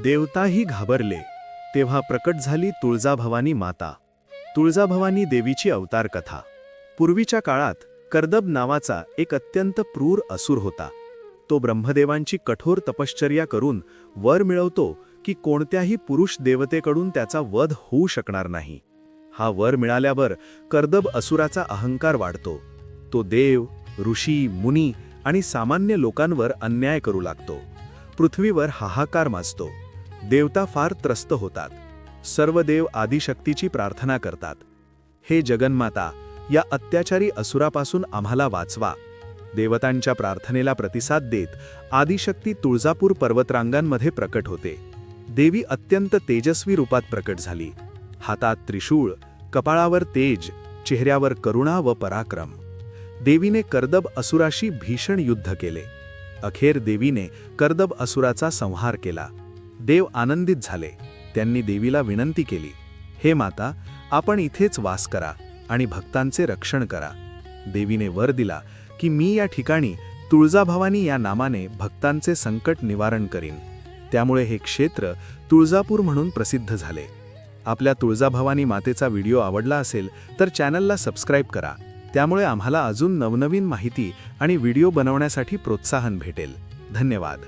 देवताही घाबरले, तेव्हा प्रकट झाली तुळजाभवानी माता. तुळजाभवानी देवीची अवतार कथा. पूर्वीच्या काळात कर्दब नावाचा एक अत्यंत क्रूर असुर होता. तो ब्रह्मदेवांची कठोर तपश्चर्या करून वर मिळवतो की कोणत्याही पुरुष देवतेकडून त्याचा वध होऊ शकणार नाही. हा वर मिळाल्यावर कर्दब असुराचा अहंकार वाढतो. तो देव, ऋषी, मुनी आणि सामान्य लोकांवर अन्याय करू लागतो. पृथ्वीवर हाहाकार माजतो. देवता फार त्रस्त होतात. सर्व देव आदिशक्तीची प्रार्थना करतात, हे जगन्माता, या अत्याचारी असुरापासून आम्हाला वाचवा. देवतांच्या प्रार्थनेला प्रतिसाद देत आदिशक्ती तुळजापूर पर्वतरांगांमध्ये प्रकट होते. देवी अत्यंत तेजस्वी रूपात प्रकट झाली. हातात त्रिशूळ, कपाळावर तेज, चेहऱ्यावर करुणा व पराक्रम. देवीने कर्दब असुराशी भीषण युद्ध केले. अखेर देवीने कर्दब असुराचा संहार केला. देव आनंदित झाले. त्यांनी देवीला विनंती केली, हे माता, आपण इथेच वास करा आणि भक्तांचे रक्षण करा. देवीने वर दिला की मी या ठिकाणी तुळजाभवानी या नामाने भक्तांचे संकट निवारण करीन. त्यामुळे हे क्षेत्र तुळजापूर म्हणून प्रसिद्ध झाले. आपल्या तुळजाभवानी मातेचा व्हिडिओ आवडला असेल तर चॅनलला सबस्क्राईब करा. त्यामुळे आम्हाला अजून नवनवीन माहिती आणि व्हिडिओ बनवण्यासाठी प्रोत्साहन भेटेल. धन्यवाद.